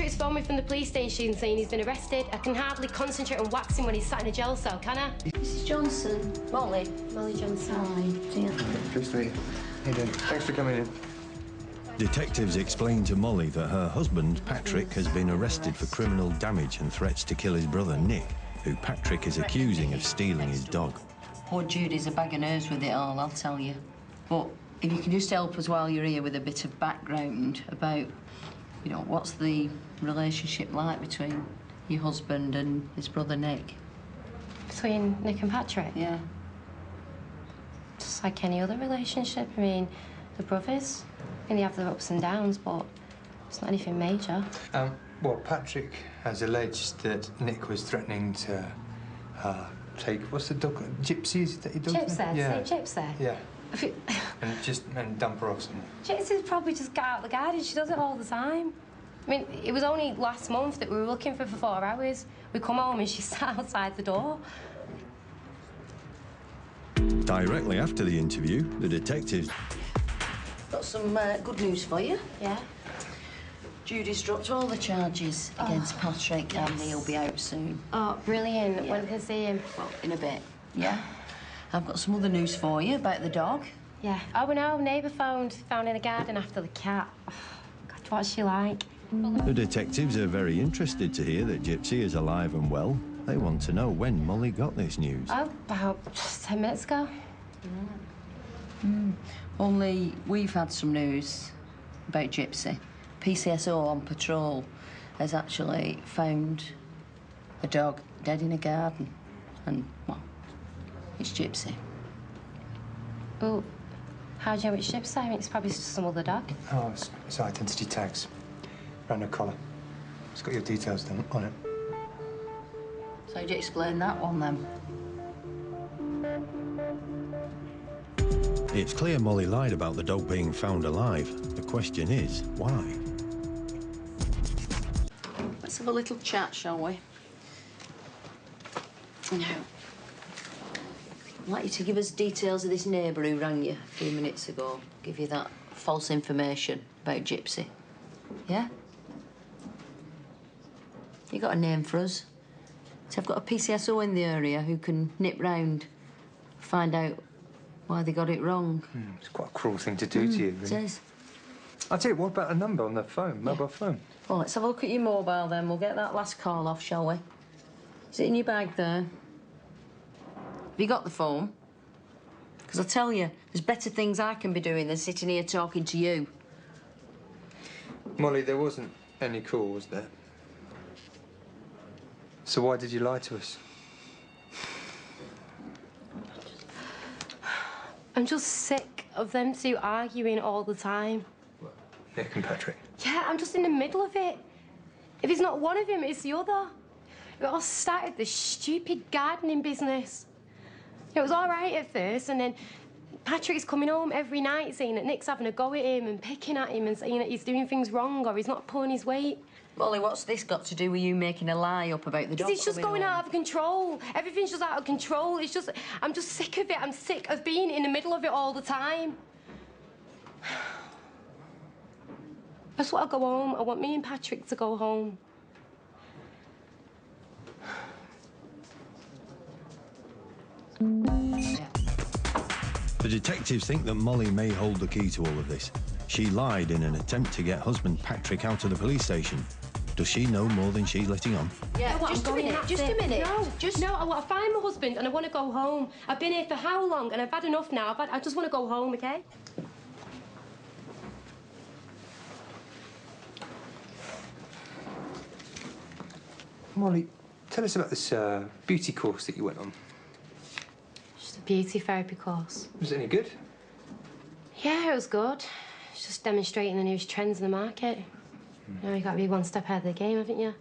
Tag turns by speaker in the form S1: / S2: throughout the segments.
S1: Patrick's phoned me from the police station saying he's been arrested. I can hardly concentrate on waxing when he's sat in a jail cell, can I?
S2: Mrs. Johnson. Molly.
S1: Molly Johnson.
S2: Hi, dear.
S3: Pleased to meet you. Hey, Dan. Thanks for coming in.
S4: Detectives explained to Molly that her husband, Patrick, has been arrested for criminal damage and threats to kill his brother, Nick, who Patrick is accusing of stealing his dog.
S2: Poor Judy's a bag of nerves with it all, I'll tell you. But if you can just help us while you're here with a bit of background about, you know, what's the relationship like between your husband and his brother, Nick?
S1: Between Nick and Patrick?
S2: Yeah.
S1: Just like any other relationship. I mean, the brothers, and they have their ups and downs, but it's not anything major.
S3: Well, Patrick has alleged that Nick was threatening to take, what's the dog? Gypsy, is that your dog?
S1: Gypsy?
S3: Yeah.
S1: Gypsy?
S3: Yeah. and dump her off somewhere.
S1: Gypsy's probably just got out of the garden. She does it all the time. I mean, it was only last month that we were looking for 4 hours. We come home and she sat outside the door.
S4: Directly after the interview, the detectives...
S2: Got some good news for you.
S1: Yeah?
S2: Judy's dropped all the charges against Patrick, and he'll be out soon.
S1: Oh, brilliant.
S2: Yeah.
S1: When can I see him?
S2: Well, in a bit, yeah? I've got some other news for you about the dog.
S1: Yeah. Oh, no, neighbour found in a garden after the cat. Oh, God, what's she like?
S4: The detectives are very interested to hear that Gypsy is alive and well. They want to know when Molly got this news.
S1: Oh, about 10 minutes ago.
S2: Only we've had some news about Gypsy. PCSO on patrol has actually found a dog dead in a garden. And, well, it's Gypsy.
S1: Oh, how do you know it's Gypsy? I mean, it's probably just some other dog.
S3: Oh, it's identity tags. Around her collar. It's got your details on it.
S2: So how'd you explain that one, then?
S4: It's clear Molly lied about the dog being found alive. The question is, why?
S2: Let's have a little chat, shall we? Now, I'd like you to give us details of this neighbour who rang you a few minutes ago. Give you that false information about Gypsy. Yeah? You got a name for us? So I've got a PCSO in the area who can nip round, find out why they got it wrong.
S3: It's quite a cruel thing to do to you, really.
S2: It is.
S3: I'll tell you, what about a number on the phone, mobile phone?
S2: Well, let's have a look at your mobile then. We'll get that last call off, shall we? Is it in your bag there? Have you got the phone? Because I tell you, there's better things I can be doing than sitting here talking to you.
S3: Molly, there wasn't any call, was there? So why did you lie to us?
S1: I'm just sick of them two arguing all the time.
S3: Nick and Patrick.
S1: Yeah, I'm just in the middle of it. If it's not one of them, it's the other. It all started this stupid gardening business. It was all right at first, and then Patrick's coming home every night saying that Nick's having a go at him and picking at him and saying that he's doing things wrong or he's not pulling his weight.
S2: Molly, what's this got to do with you making a lie up about the dog?
S1: It's just going out of control. Everything's just out of control. It's just, I'm just sick of it. I'm sick of being in the middle of it all the time. I just want to go home. I want me and Patrick to go home.
S4: The detectives think that Molly may hold the key to all of this. She lied in an attempt to get husband Patrick out of the police station. Does she know more than she's letting on?
S2: Yeah,
S1: No,
S2: just a minute, just a minute.
S1: No, I want to find my husband and I want to go home. I've been here for how long and I've had enough now. I just want to go home, OK?
S3: Molly, tell us about this beauty course that you went on.
S1: Just a beauty therapy course.
S3: Was it any good?
S1: Yeah, it was good. It's just demonstrating the newest trends in the market. You know, you've got to be one step ahead of the game, haven't you?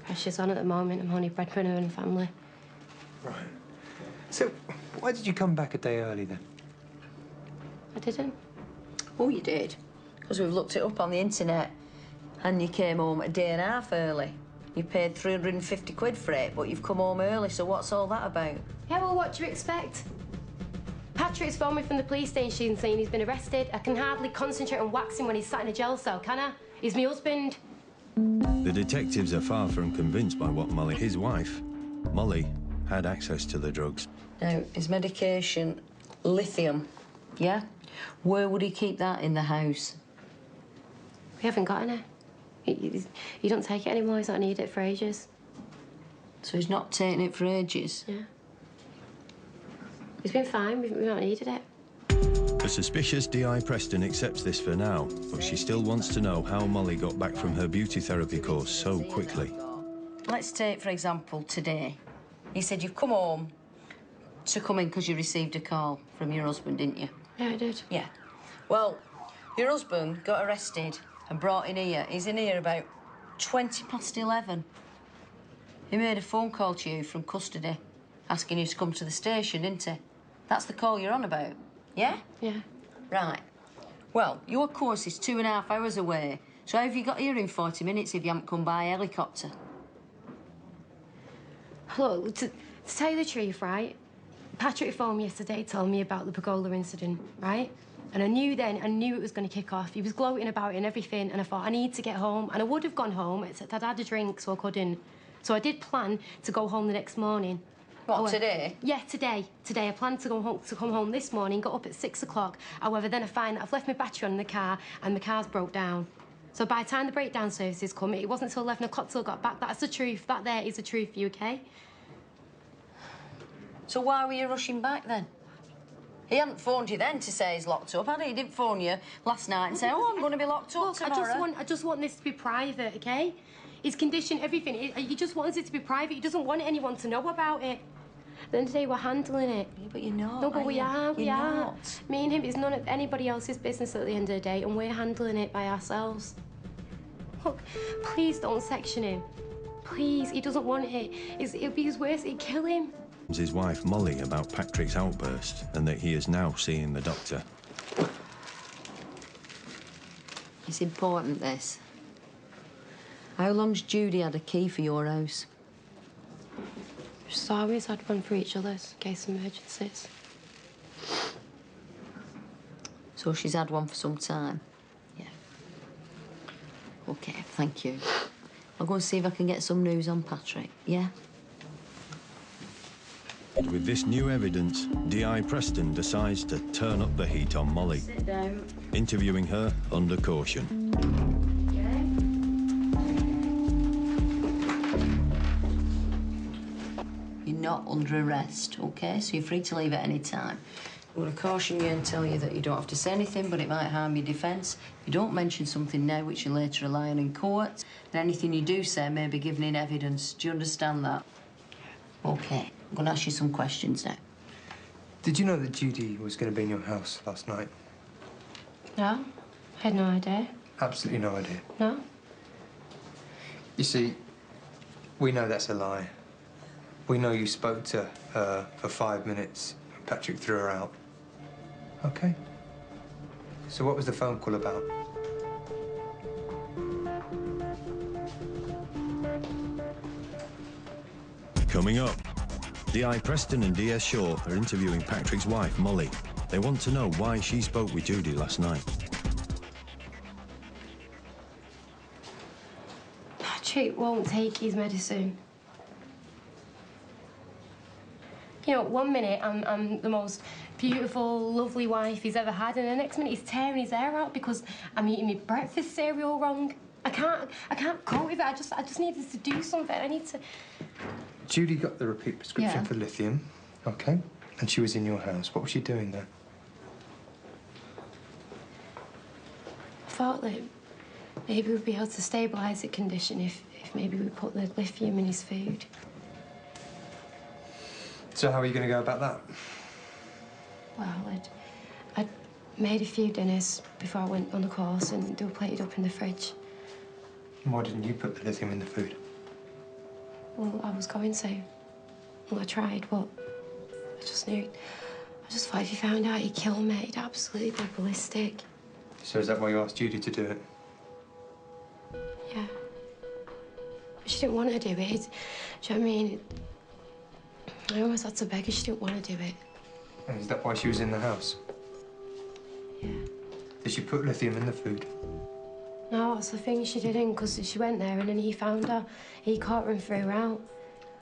S1: Pressure's on at the moment. I'm only breadwinner in the family.
S3: Right. So, why did you come back a day early, then?
S1: I didn't.
S2: Oh, you did. Because we've looked it up on the internet. And you came home a day and a half early. You paid 350 quid for it, but you've come home early, so what's all that about?
S1: Yeah, well, what do you expect? Patrick's phoned me from the police station saying he's been arrested. I can hardly concentrate on waxing when he's sat in a jail cell, can I? He's my husband.
S4: The detectives are far from convinced by what Molly... His wife, Molly, had access to the drugs.
S2: Now, his medication, lithium, yeah? Where would he keep that in the house?
S1: We haven't got any. He don't take it anymore. He's not needed it for ages.
S2: So he's not taking it for ages?
S1: Yeah. He's been fine. We've not needed it.
S4: The suspicious D.I. Preston accepts this for now, but she still wants to know how Molly got back from her beauty therapy course so quickly.
S2: Let's take, for example, today. He said you've come home to come in because you received a call from your husband, didn't you?
S1: Yeah, I did.
S2: Yeah. Well, your husband got arrested and brought in here. He's in here about 11:20. He made a phone call to you from custody, asking you to come to the station, didn't he? That's the call you're on about, yeah?
S1: Yeah.
S2: Right. Well, your course is 2.5 hours away, so how have you got here in 40 minutes if you haven't come by helicopter?
S1: Look, to tell you the truth, right? Patrick phoned me yesterday, told me about the pergola incident, right? And I knew it was going to kick off. He was gloating about it and everything, and I thought, I need to get home. And I would have gone home, except I'd had a drink, so I couldn't. So I did plan to go home the next morning.
S2: What, today?
S1: Yeah, today. I planned to come home this morning, got up at 6 o'clock. However, then I find that I've left my battery on in the car, and the car's broke down. So by the time the breakdown services come, it wasn't until 11 o'clock till I got back. That's the truth. That there is the truth for you, OK?
S2: So why were you rushing back, then? He hadn't phoned you then to say he's locked up, had he? He didn't phone you last night and say, oh, I'm going to be locked up tomorrow.
S1: I just want this to be private, OK? His condition, everything, he just wants it to be private. He doesn't want anyone to know about it. At the end of the day, we're handling it.
S2: Yeah, but you're not.
S1: No, but we are.
S2: You're not.
S1: Me and him, it's none of anybody else's business at the end of the day, and we're handling it by ourselves. Look, please don't section him. Please, he doesn't want it. It'll be his worst, it'd kill him.
S4: His wife, Molly, about Patrick's outburst and that he is now seeing the doctor.
S2: It's important, this. How long's Judy had a key for your house?
S1: Just always had one for each other's, in case of emergencies.
S2: So she's had one for some time? Yeah. OK, thank you. I'll go and see if I can get some news on Patrick, yeah?
S4: With this new evidence, D.I. Preston decides to turn up the heat on Molly,
S2: Sit down.
S4: interviewing her under caution.
S2: You're not under arrest, OK? So you're free to leave at any time. I'm going to caution you and tell you that you don't have to say anything, but it might harm your defence. You don't mention something now which you later rely on in court, and anything you do say may be given in evidence. Do you understand that? OK. I'm going to ask you some questions now.
S3: Did you know that Judy was going to be in your house last night?
S1: No, I had no idea.
S3: Absolutely no idea.
S1: No.
S3: You see, we know that's a lie. We know you spoke to her for 5 minutes and Patrick threw her out. OK. So what was the phone call about?
S4: Coming up, D.I. Preston and D.S. Shaw are interviewing Patrick's wife, Molly. They want to know why she spoke with Judy last night.
S1: Patrick won't take his medicine. You know, 1 minute I'm the most beautiful, lovely wife he's ever had, and the next minute he's tearing his hair out because I'm eating my breakfast cereal wrong. I can't cope with it. I just needed to do something. I need to...
S3: Judy got the repeat prescription for lithium, OK? And she was in your house. What was she doing there?
S1: I thought that maybe we'd be able to stabilise the condition if maybe we put the lithium in his food.
S3: So how are you going to go about that?
S1: Well, I'd made a few dinners before I went on the course and they were plated up in the fridge.
S3: And why didn't you put the lithium in the food?
S1: Well, I was going to. Well, I tried, but I just thought if he found out he'd kill me, he'd absolutely be ballistic.
S3: So is that why you asked Judy to do it?
S1: Yeah. But she didn't want to do it. Do you know what I mean? I almost had to beg her. She didn't want to do it.
S3: And is that why she was in the house?
S1: Yeah.
S3: Did she put lithium in the food?
S1: No, that's the thing, she didn't, because she went there and then he found her. He caught her and threw her out.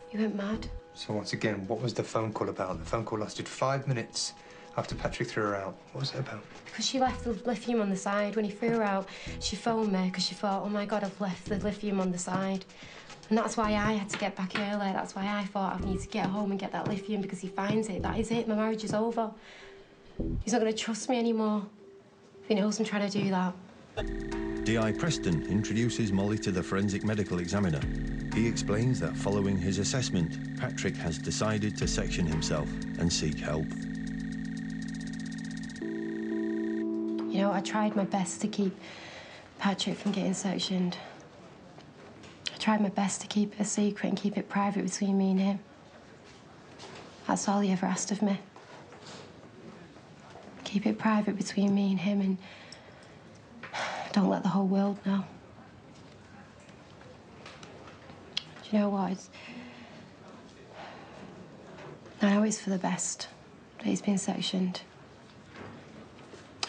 S1: He went mad.
S3: So once again, what was the phone call about? The phone call lasted 5 minutes after Patrick threw her out. What was it about?
S1: Because she left the lithium on the side. When he threw her out, she phoned me because she thought, oh my God, I've left the lithium on the side. And that's why I had to get back early. That's why I thought I need to get home and get that lithium, because he finds it. That is it. My marriage is over. He's not going to trust me anymore. He knows I'm trying to do that.
S4: D.I. Preston introduces Molly to the forensic medical examiner. He explains that following his assessment, Patrick has decided to section himself and seek help.
S1: You know, I tried my best to keep Patrick from getting sectioned. I tried my best to keep it a secret and keep it private between me and him. That's all he ever asked of me. Keep it private between me and him, and don't let the whole world know. Do you know what? I know it's for the best that he's been sectioned.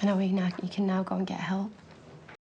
S1: I know he can now go and get help.